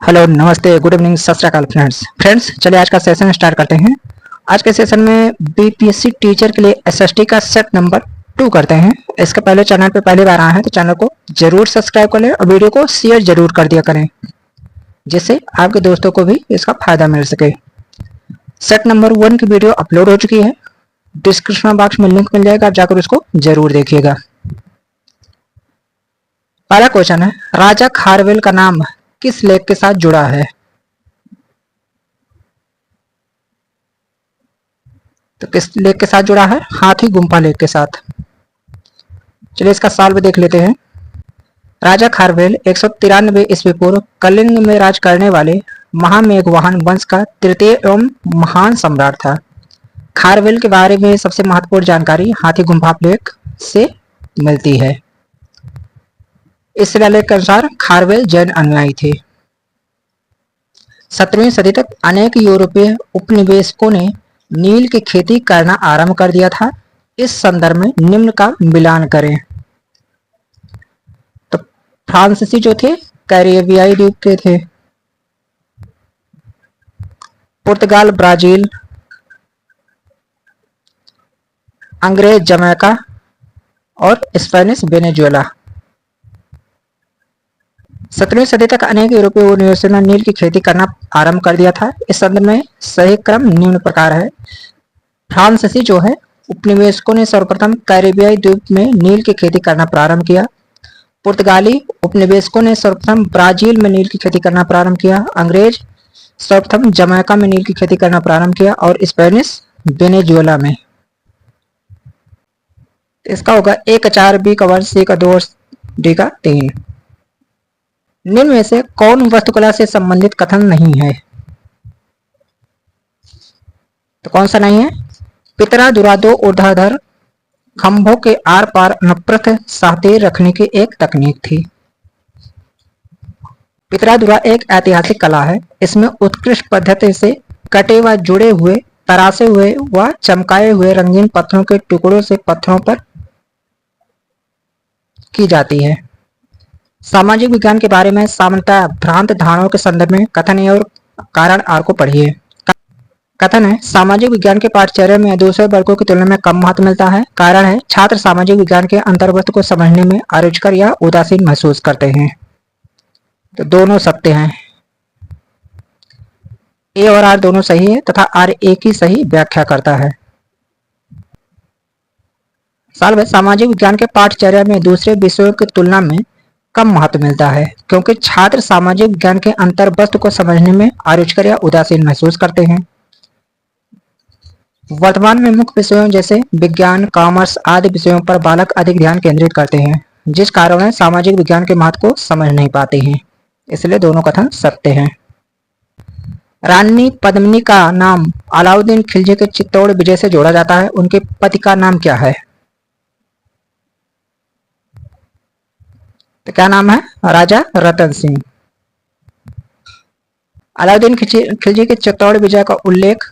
Hello, नमस्ते, good evening, सत श्री अकाल फ्रेंड्स। चलिए आज का सेशन स्टार्ट करते हैं। आज के सेशन में बीपीएससी टीचर के लिए एसएसटी का सेट नंबर 2 करते हैं। इसके पहले चैनल पे पहली बार आए हैं तो चैनल को जरूर सब्सक्राइब कर लें और वीडियो को शेयर जरूर कर दिया करें, जिससे आपके दोस्तों को भी इसका फायदा मिल सके। सेट नंबर 1 की वीडियो अपलोड हो चुकी है, डिस्क्रिप्शन बॉक्स में लिंक मिल जाएगा, आप जाकर उसको जरूर देखिएगा। पहला क्वेश्चन है, राजा खारवेल का नाम किस लेक के साथ जुड़ा है? तो किस लेक के साथ जुड़ा है? हाथी गुम्फा लेक के साथ। चलिए इसका सॉल्व देख लेते हैं। राजा खारवेल 193 ईस्वी पूर्व कलिंग में राज करने वाले महामेघवाहन वंश का तृतीय एवं महान सम्राट था। खारवेल के बारे में सबसे महत्वपूर्ण जानकारी हाथी गुम्फा लेक से मिलती है। इस शिलालेख के अनुसार खारवेल जैन अनुयायी थे। 17वीं सदी तक अनेक यूरोपीय उपनिवेशकों ने नील की खेती करना आरंभ कर दिया था। इस संदर्भ में निम्न का मिलान करें। तो फ्रांसीसी जो थे कैरिबियाई द्वीप के थे, पुर्तगाल ब्राजील, अंग्रेज जमैका और स्पेनिश वेनेजुएला। 17वीं सदी तक अनेक यूरोपीय उपनिवेशों ने नील की खेती करना आरंभ कर दिया था। इस संदर्भ में सही क्रम निम्न प्रकार है। फ्रांसीसी जो है उपनिवेशकों ने सर्वप्रथम कैरिबियाई द्वीप में नील की खेती करना प्रारंभ किया। पुर्तगाली उपनिवेशकों ने सर्वप्रथम ब्राजील में नील की खेती करना प्रारंभ किया। अंग्रेज सर्वप्रथम जमैका में नील की खेती करना प्रारंभ किया और स्पेनिश वेनेजुएला में। इसका होगा ए का 4, बी का 1, सी का 2 और डी का 3। निम्न में से कौन वास्तुकला से संबंधित कथन नहीं है? तो कौन सा नहीं है? पितरा दुरा दो ऊर्ध्वाधर खंभों के आर पार अनुप्रस्थ सातिर रखने की एक तकनीक थी। पितरा दुरा एक ऐतिहासिक कला है। इसमें उत्कृष्ट पद्धति से कटे व जुड़े हुए, तरासे हुए व चमकाए हुए रंगीन पत्थरों के टुकड़ों से पत्थरों पर की जाती है। सामाजिक विज्ञान के बारे में सामान्यतः भ्रांत धारणाओं के संदर्भ में कथन है और कारण आर को पढ़िए। कथन है, सामाजिक विज्ञान के पाठ्यचर्या में दूसरे वर्गों की तुलना में कम महत्व मिलता है। कारण है, छात्र सामाजिक विज्ञान के अंतर्वस्त्र को समझने में अरुचिकर या उदासीन महसूस करते हैं। तो दोनों सत्य हैं। ए और आर दोनों सही है तथा आर ए की सही व्याख्या करता है। साल में सामाजिक विज्ञान के पाठ्यचर्या में दूसरे विषयों की तुलना में कम महत्व मिलता है क्योंकि छात्र सामाजिक विज्ञान के अंतर्वस्त्र को समझने में अरुचिकर या उदासीन महसूस करते हैं। वर्तमान में मुख्य विषयों जैसे विज्ञान, कॉमर्स आदि विषयों पर बालक अधिक ध्यान केंद्रित करते हैं, जिस कारण सामाजिक विज्ञान के महत्व को समझ नहीं पाते हैं। इसलिए दोनों कथन सत्य हैं। रानी पद्मिनी का नाम अलाउद्दीन खिलजी के चित्तौड़ विजय से जोड़ा जाता है। उनके पति का नाम क्या है? तो क्या नाम है? राजा रतन सिंह। अलाउद्दीन खिलजी के चित्तौड़ विजय का उल्लेख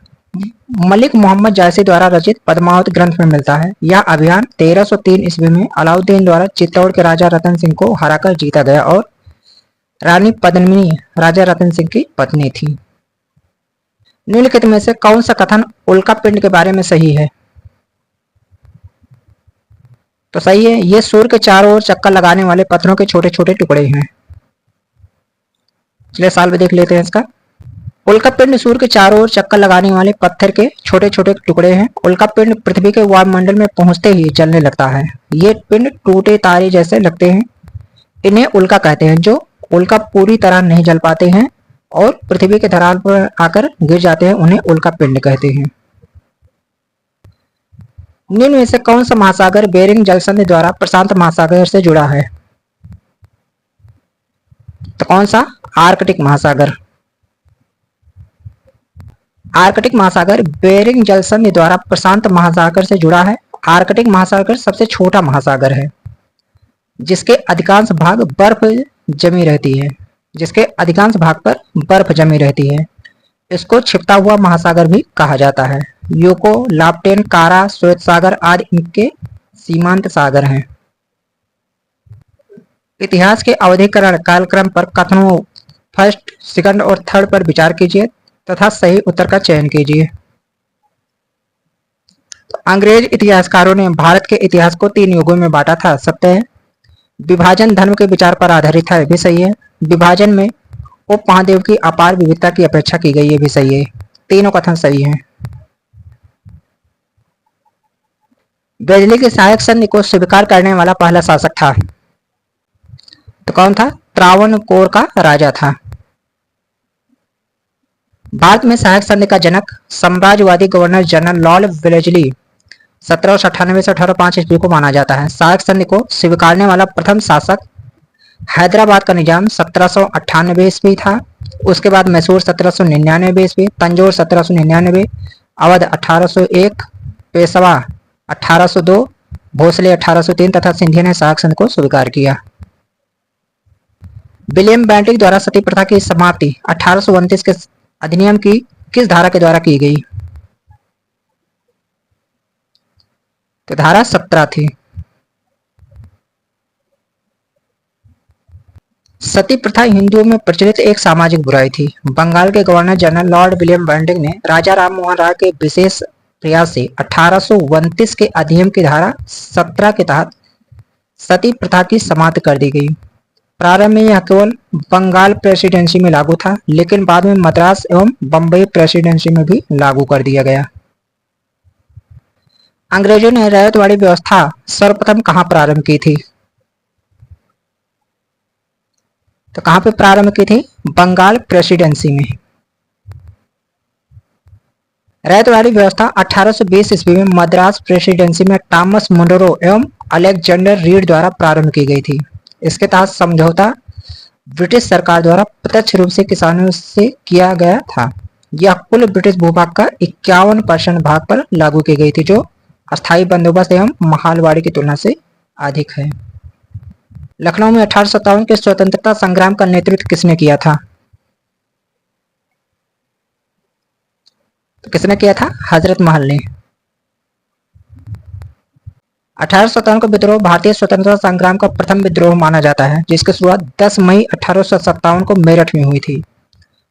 मलिक मोहम्मद जायसी द्वारा रचित पद्मावत ग्रंथ में मिलता है। यह अभियान 1303 ईस्वी में अलाउद्दीन द्वारा चित्तौड़ के राजा रतन सिंह को हराकर जीता गया और रानी पद्मिनी राजा रतन सिंह की पत्नी थी। निम्नलिखित में से कौन सा कथन उल्का पिंड के बारे में सही है? तो सही है, ये सूर्य के चारों ओर चक्कर लगाने वाले पत्थरों के छोटे छोटे टुकड़े हैं। चलिए सवाल देख लेते हैं इसका। उल्का पिंड सूर्य के चारों ओर चक्कर लगाने वाले पत्थर के छोटे छोटे टुकड़े हैं। उल्का पिंड पृथ्वी के वायुमंडल में पहुंचते ही जलने लगता है। ये पिंड टूटे तारे जैसे लगते हैं। इन्हें उल्का कहते हैं। जो उल्का पूरी तरह नहीं जल पाते हैं और पृथ्वी के धरातल पर आकर गिर जाते हैं, उन्हें उल्का पिंड कहते हैं। निम्न में से कौन सा महासागर बेरिंग जलसंधि द्वारा प्रशांत महासागर से जुड़ा है? तो कौन सा? आर्कटिक महासागर। आर्कटिक महासागर बेरिंग जलसंधि द्वारा प्रशांत महासागर से जुड़ा है। आर्कटिक महासागर सबसे छोटा महासागर है जिसके अधिकांश भाग बर्फ जमी रहती है। जिसके अधिकांश भाग पर बर्फ जमी रहती है। इसको छिपता हुआ महासागर भी कहा जाता है। यूको, लाप्टेन, कारा, श्वेत सागर आदि इनके सीमांत सागर हैं। इतिहास के अवधिकरण कालक्रम पर कथनों फर्स्ट, सेकंड और थर्ड पर विचार कीजिए तथा सही उत्तर का चयन कीजिए। अंग्रेज इतिहासकारों ने भारत के इतिहास को 3 युगों में बांटा था, सत्य है। विभाजन धर्म के विचार पर आधारित है, भी सही है। विभाजन में उप महाद्वीप की अपार विविधता की अपेक्षा की गई है, भी सही है। तीनों कथन सही हैं। बिजली के सहायक संधि को स्वीकार करने वाला पहला शासक था, तो कौन था? त्रावणकोर का राजा था। भारत में सहायक संधि का जनक साम्राज्यवादी गवर्नर जनरल लॉर्ड वेलेस्ली 1798 से 1805 ईस्वी को माना जाता है। सहायक संधि को स्वीकारने वाला प्रथम शासक हैदराबाद का निजाम 1798 ईस्वी था। उसके बाद मैसूर 1799 ईस्वी, तंजौर 1799, अवध 1801, पेशवा 1802, भोसले 1803 तथा सिंधिया ने सहायक संधि को स्वीकार किया। विलियम बेंटिक द्वारा सती प्रथा की समाप्ति 1829 के अधिनियम की किस धारा के द्वारा की गई? तो धारा 17 थी। सती प्रथा हिंदुओं में प्रचलित एक सामाजिक बुराई थी। बंगाल के governor general Lord William Bentinck ने राजा राम मोहन राय के विशेष प्रयास से 1829 के अधिनियम की धारा 17 के तहत सती प्रथा की समाप्त कर दी गई। प्रारंभ में यह केवल बंगाल प्रेसिडेंसी में लागू था, लेकिन बाद में मद्रास एवं बंबई प्रेसिडेंसी में भी लागू कर दिया गया। अंग्रेजों ने रैयतवाड़ी व्यवस्था सर्वप्रथम कहां प्रारंभ की थी? तो कहां पे प्रारंभ की थी? बंगाल प्रेसिडेंसी में। रैयतवाड़ी व्यवस्था 1820 ईस्वी में मद्रास प्रेसिडेंसी में थॉमस मुनरो एवं अलेक्जेंडर रीड द्वारा प्रारंभ की गई थी। इसके तहत समझौता ब्रिटिश सरकार द्वारा प्रत्यक्ष रूप से किसानों से किया गया था। यह कुल ब्रिटिश भूभाग का 51% भाग पर लागू की गई थी, जो अस्थायी बंदोबस्त एवं महालवाड़ी की तुलना से अधिक है। लखनऊ में 1857 के स्वतंत्रता संग्राम का नेतृत्व किसने किया था? तो किसने किया था? हजरत महल ने। 1857 का विद्रोह भारतीय स्वतंत्रता संग्राम का प्रथम विद्रोह माना जाता है, जिसकी शुरुआत 10 मई 1857 को मेरठ में हुई थी।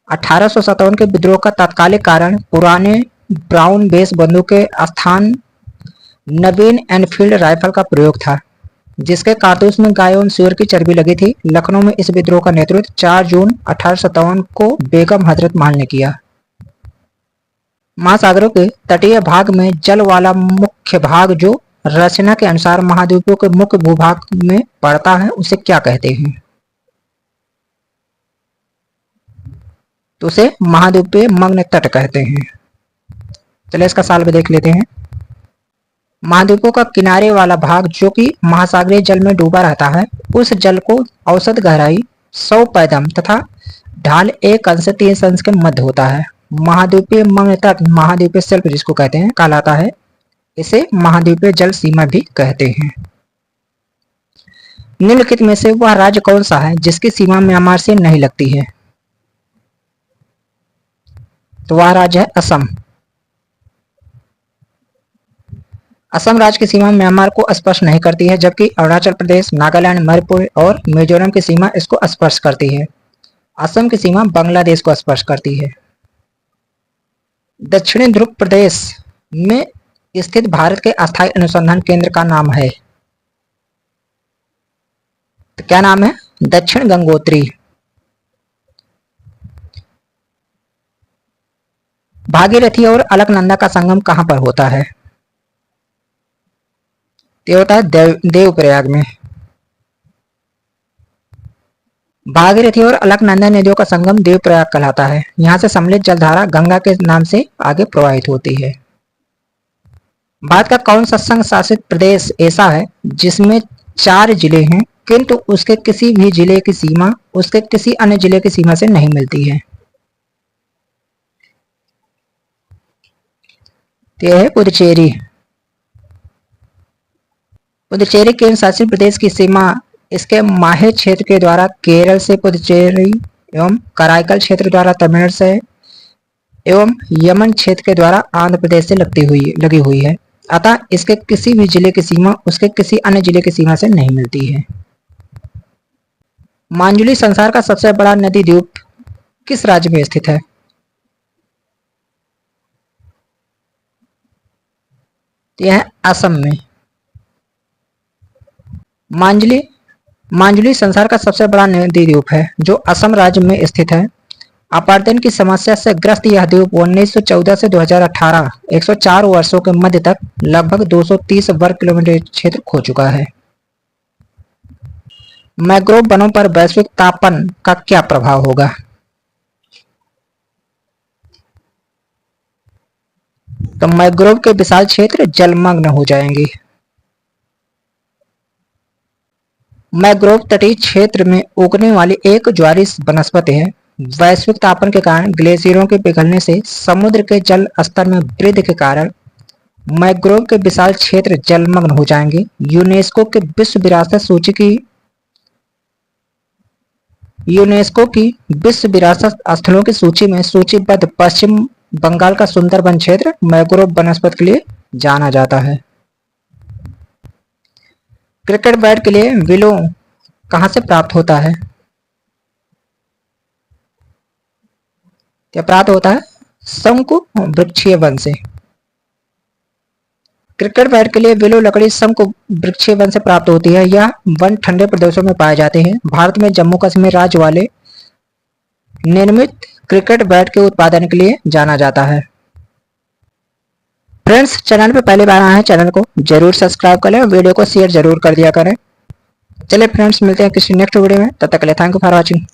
1857 के विद्रोह का तात्कालिक कारण पुराने ब्राउन बेस बंदूक के स्थान नवीन एनफील्ड राइफल का प्रयोग था, जिसके कारतूस में गाय एवं सूअर की चर्बी लगी थी। लखनऊ में इस विद्रोह का नेतृत्व 4 जून 1857 को बेगम हजरत महल ने किया। महासागरों के तटीय भाग में जल वाला मुख्य भाग जो रचना के अनुसार महाद्वीपों के मुख्य भूभाग में पड़ता है, उसे क्या कहते हैं? तो उसे महाद्वीपीय मग्न तट कहते हैं। चलिए इसका साल भी देख लेते हैं। महाद्वीपों का किनारे वाला भाग जो कि महासागरीय जल में डूबा रहता है, उस जल को औसत गहराई 100 पैदम तथा ढाल 1 अंश से 3 अंश के मध्य होता है। महाद्वीपीय मग्न तट महाद्वीपीय शेल्फ जिसको कहते हैं कहलाता है। इसे महाद्वीपीय जल सीमा भी कहते हैं। निम्नलिखित में से वह राज्य कौन सा है जिसकी सीमा म्यांमार से नहीं लगती है? तो वह राज्य है असम। असम राज्य की सीमा म्यांमार को स्पर्श नहीं करती है, जबकि अरुणाचल प्रदेश, नागालैंड, मणिपुर और मिजोरम की सीमा इसको स्पर्श करती है। असम की सीमा बांग्लादेश को स्पर्श करती है। दक्षिणी ध्रुव प्रदेश में स्थित भारत के अस्थायी अनुसंधान केंद्र का नाम है? तो क्या नाम है? दक्षिण गंगोत्री। भागीरथी और अलकनंदा का संगम कहां पर होता है? ये होता है देवप्रयाग में। भागीरथी और अलकनंदा नदियों का संगम देवप्रयाग कहलाता है। यहां से सम्मिलित जलधारा गंगा के नाम से आगे प्रवाहित होती है। भारत का कौन सा संघ शासित प्रदेश ऐसा है जिसमें 4 जिले हैं, किंतु उसके किसी भी जिले की सीमा उसके किसी अन्य जिले की सीमा से नहीं मिलती है? यह है पुदुचेरी। पुदुचेरी केंद्र शासित प्रदेश की सीमा इसके माहे क्षेत्र के द्वारा केरल से पुदुचेरी एवं कराईकल क्षेत्र द्वारा तमिलनाडु से एवं यमन क्षेत्र के द्वारा आंध्र प्रदेश से लगी हुई है। अतः इसके किसी भी जिले की सीमा उसके किसी अन्य जिले की सीमा से नहीं मिलती है। मांजुली संसार का सबसे बड़ा नदी द्वीप किस राज्य में स्थित है? तो यह है असम में। मांजुली मांजुली संसार का सबसे बड़ा नदी द्वीप है जो असम राज्य में स्थित है। अपर्दन की समस्या से ग्रस्त यह द्वीप 1914 से 2018 104 वर्षों के मध्य तक लगभग 230 वर्ग किलोमीटर क्षेत्र खो चुका है। मैंग्रोव वनों पर वैश्विक तापन का क्या प्रभाव होगा? तो मैंग्रोव के विशाल क्षेत्र जलमग्न हो जाएंगे। मैंग्रोव तटीय क्षेत्र में उगने वाली एक ज्वारीय वनस्पति है। वैश्विक तापन के कारण ग्लेशियरों के पिघलने से समुद्र के जल स्तर में वृद्धि के कारण मैंग्रोव के विशाल क्षेत्र जलमग्न हो जाएंगे। यूनेस्को की विश्व विरासत स्थलों की सूची में सूचीबद्ध पश्चिम बंगाल का सुंदरबन क्षेत्र मैंग्रोव वनस्पति के लिए जाना जाता है। क्रिकेट बैट के लिए विलो कहां से प्राप्त होता है? क्या प्राप्त होता है? शंकु वृक्षीय वन से। क्रिकेट बैट के लिए विलो लकड़ी शंकु वृक्षीय वन से प्राप्त होती है। यह वन ठंडे प्रदेशों में पाए जाते हैं। भारत में जम्मू कश्मीर राज्य वाले निर्मित क्रिकेट बैट के उत्पादन के लिए जाना जाता है। फ्रेंड्स, चैनल पे पहली बार आए हैं, चैनल को जरूर सब्सक्राइब कर लें, वीडियो को शेयर जरूर कर दिया करें। चलिए फ्रेंड्स, मिलते हैं किसी नेक्स्ट वीडियो में, तब तक के लिए थैंक यू फॉर वॉचिंग।